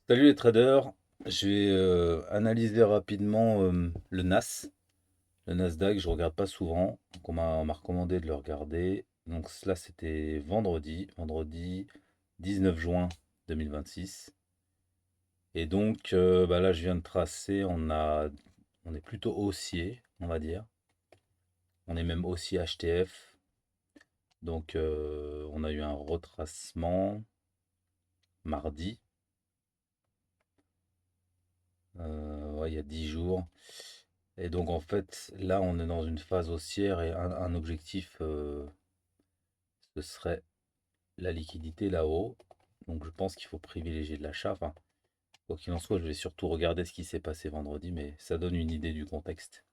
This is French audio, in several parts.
Salut les traders, je vais analyser rapidement le NAS, le Nasdaq. Je regarde pas souvent, donc on m'a recommandé de le regarder. Donc cela c'était vendredi 19 juin 2026. Et donc bah là je viens de tracer, on est plutôt haussier, on va dire. On est même haussier HTF. Donc on a eu un retracement mardi, ouais, il y a 10 jours. Et donc en fait, là, on est dans une phase haussière et un objectif, ce serait la liquidité là-haut. Donc je pense qu'il faut privilégier de l'achat. Enfin, quoi qu'il en soit, je vais surtout regarder ce qui s'est passé vendredi, mais ça donne une idée du contexte.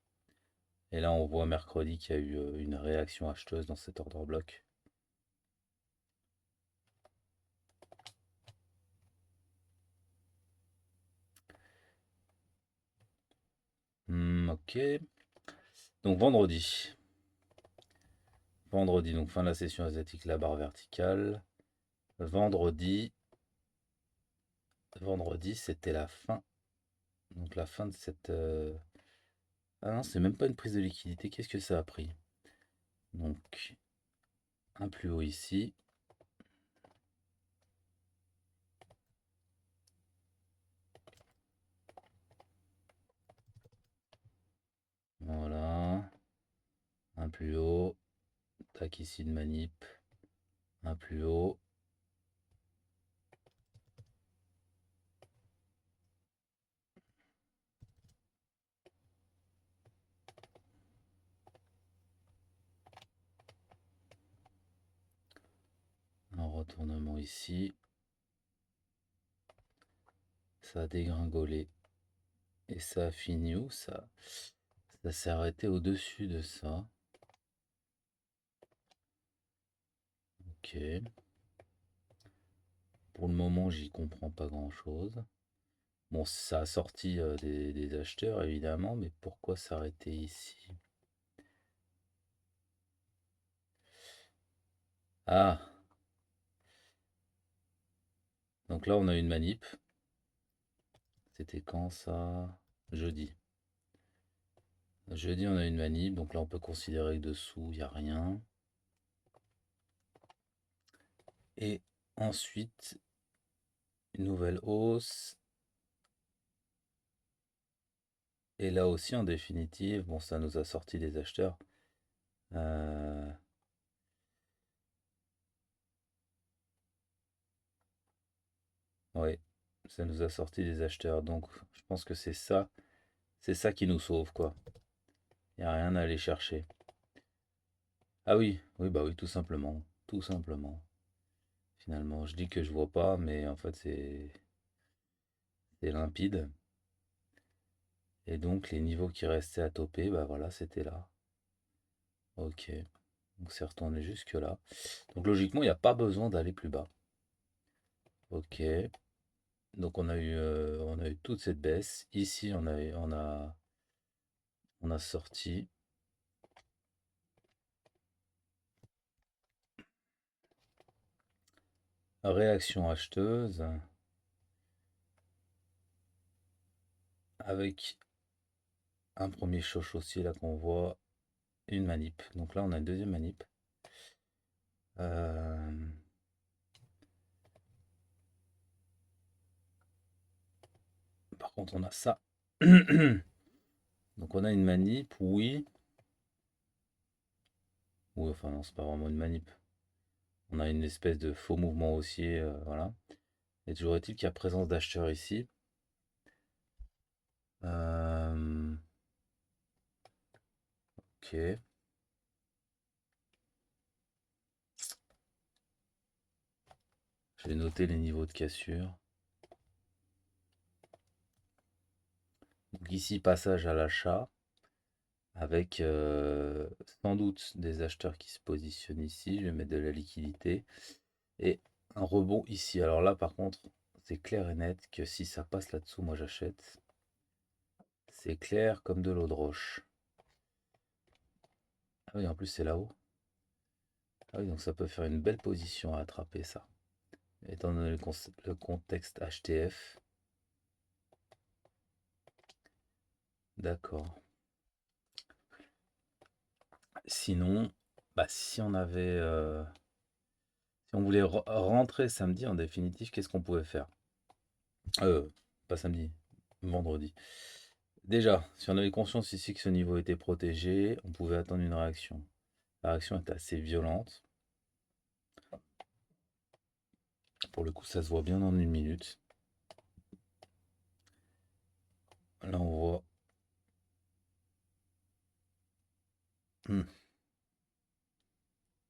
Et là, on voit mercredi qu'il y a eu une réaction acheteuse dans cet order bloc. Ok. Donc vendredi. Vendredi, donc fin de la session asiatique, la barre verticale. Vendredi, vendredi, c'était la fin. Donc la fin de cette, ah non, c'est même pas une prise de liquidité. Qu'est-ce que ça a pris? Donc, un plus haut ici. Voilà. Un plus haut. Tac, ici une manip. Un plus haut. Un retournement ici. Ça a dégringolé. Et ça a fini où ça? Ça s'est arrêté au-dessus de ça. Ok. Pour le moment, j'y comprends pas grand-chose. Bon, ça a sorti des acheteurs, évidemment, mais pourquoi s'arrêter ici? Ah, donc là, on a une manip. C'était quand ça? Jeudi. Jeudi, on a une manip, donc là, on peut considérer que dessous, il n'y a rien. Et ensuite, une nouvelle hausse. Et là aussi, en définitive, bon, ça nous a sorti des acheteurs. Euh, ouais, ça nous a sorti des acheteurs. Donc, je pense que c'est ça qui nous sauve, quoi. Il n'y a rien à aller chercher. Ah oui, oui, bah oui, tout simplement. Tout simplement. Finalement, je dis que je vois pas, mais en fait, c'est limpide. Et donc, les niveaux qui restaient à toper, bah voilà, c'était là. Ok. Donc, c'est retourné jusque là. Donc, logiquement, il n'y a pas besoin d'aller plus bas. Ok. Donc, on a eu toute cette baisse. Ici, on a sorti réaction acheteuse avec un premier choc haussier là qu'on voit, une manip. Donc là, on a une deuxième manip. Euh, Par contre, on a ça. Donc, on a une manip, oui. Oui, enfin, non, c'est pas vraiment une manip. On a une espèce de faux mouvement haussier, voilà. Et toujours est-il qu'il y a présence d'acheteurs ici. Euh, ok. Je vais noter les niveaux de cassure. Donc ici, passage à l'achat, avec sans doute des acheteurs qui se positionnent ici. Je vais mettre de la liquidité. Et un rebond ici. Alors là, par contre, c'est clair et net que si ça passe là-dessous, moi j'achète. C'est clair comme de l'eau de roche. Ah oui, en plus c'est là-haut. Ah oui, donc ça peut faire une belle position à attraper ça. Étant donné le contexte HTF. D'accord. Sinon, bah, si on avait, si on voulait rentrer samedi en définitive, qu'est-ce qu'on pouvait faire? Pas samedi, vendredi. Déjà, si on avait conscience ici que ce niveau était protégé, on pouvait attendre une réaction. La réaction est assez violente. Pour le coup, ça se voit bien en une minute. Là, on voit hmm,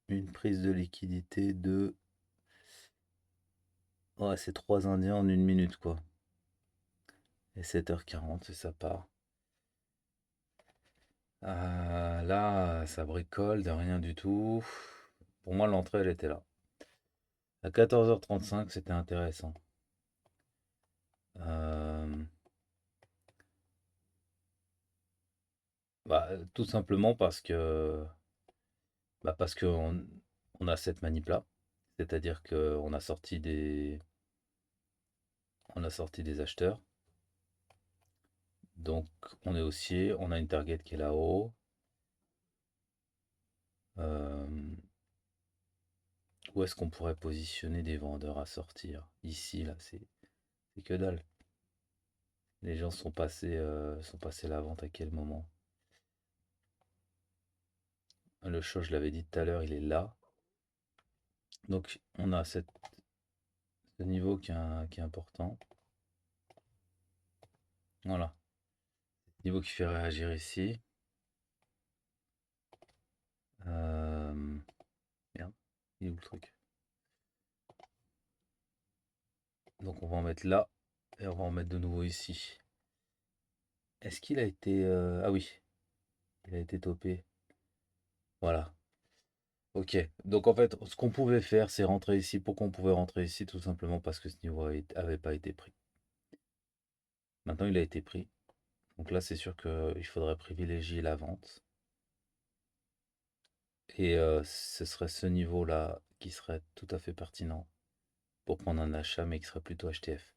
une prise de liquidité de... Ouais, c'est 3 Indiens en une minute, quoi. Et 7h40, et ça part. Là, ça bricole de rien du tout. Pour moi, l'entrée, elle était là. À 14h35, c'était intéressant. Euh, tout simplement parce que on a cette manip-là. C'est-à-dire on a sorti des acheteurs. Donc, on est haussier, on a une target qui est là-haut. Euh, Où est-ce qu'on pourrait positionner des vendeurs à sortir? Ici, là, c'est que dalle. Les gens sont passés la vente à quel moment? Le show, je l'avais dit tout à l'heure, il est là. Donc, on a ce niveau qui est important. Voilà. Niveau qui fait réagir ici. Euh, Merde, il est où le truc? Donc, on va en mettre là. Et on va en mettre de nouveau ici. Est-ce qu'il a été... Ah oui, il a été topé. Voilà. Ok. Donc, en fait, ce qu'on pouvait faire, c'est rentrer ici. Pourquoi on pouvait rentrer ici? Tout simplement parce que ce niveau avait pas été pris. Maintenant, il a été pris. Donc là, c'est sûr qu'il faudrait privilégier la vente. Et ce serait ce niveau-là qui serait tout à fait pertinent pour prendre un achat, mais qui serait plutôt HTF.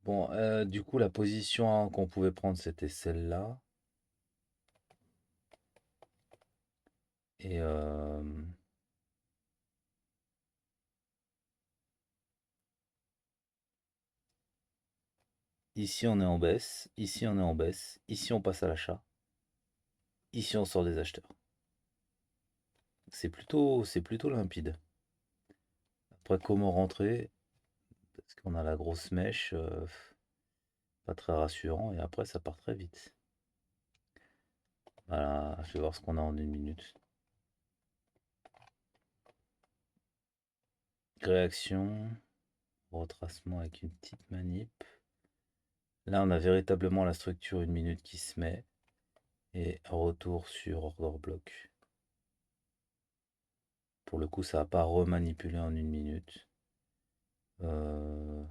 Bon, du coup, la position qu'on pouvait prendre, c'était celle-là. Et ici, on est en baisse. Ici, on est en baisse. Ici, on passe à l'achat. Ici, on sort des acheteurs. C'est plutôt limpide. Après, comment rentrer? Parce qu'on a la grosse mèche, pas très rassurant. Et après, ça part très vite. Voilà, je vais voir ce qu'on a en une minute. Réaction, retracement avec une petite manip. Là, on a véritablement la structure une minute qui se met. Et retour sur order block. Pour le coup, ça n'a pas remanipulé en une minute. Euh,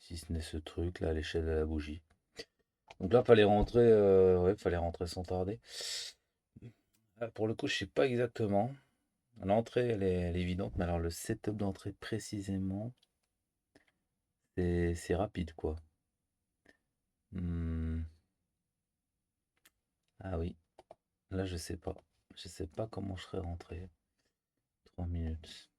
Si ce n'est ce truc là à l'échelle de la bougie. Donc là, fallait rentrer sans tarder. Pour le coup, je sais pas exactement. L'entrée, elle est évidente, mais alors le setup d'entrée précisément, c'est rapide quoi. Hmm. Ah oui, là je sais pas. Je sais pas comment je serais rentré. 3 minutes.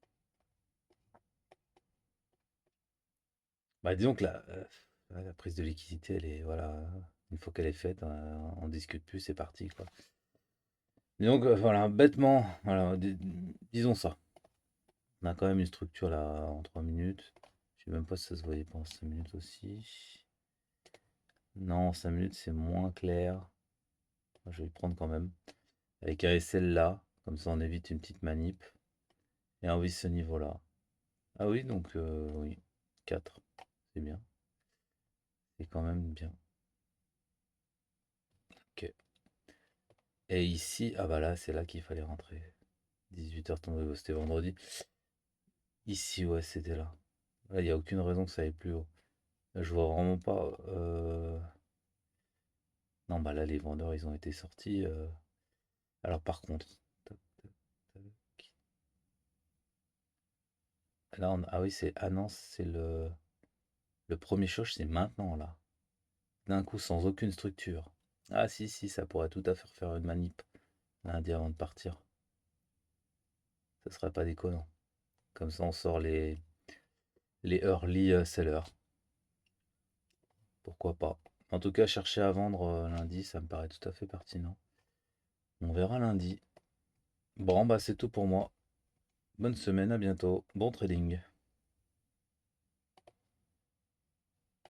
Bah disons que la prise de liquidité, elle est voilà, une fois qu'elle est faite, on discute plus, c'est parti quoi. Donc voilà, bêtement, voilà, disons ça. On a quand même une structure là en 3 minutes. Je sais même pas si ça se voyait pas en 5 minutes aussi. Non, en 5 minutes c'est moins clair. Je vais le prendre quand même. Avec un SL là, comme ça on évite une petite manip. Et on vise ce niveau-là. Ah oui, donc oui, 4. C'est bien. C'est quand même bien. Ok. Et ici, ah bah là, c'est là qu'il fallait rentrer. 18h tombé, c'était vendredi. Ici, ouais, c'était là. Là, il n'y a aucune raison que ça aille plus haut. Là, je vois vraiment pas. Non, bah là, les vendeurs, ils ont été sortis. Alors, par contre, tac, tac, tac. Là, ah oui, c'est. Ah non, c'est le premier choc, c'est maintenant, là. d'un coup sans aucune structure. Ah si, si, ça pourrait tout à fait faire une manip lundi avant de partir. Ce serait pas déconnant. Comme ça, on sort les early sellers. Pourquoi pas. En tout cas, chercher à vendre lundi, ça me paraît tout à fait pertinent. On verra lundi. Bon, bah c'est tout pour moi. Bonne semaine, à bientôt. Bon trading.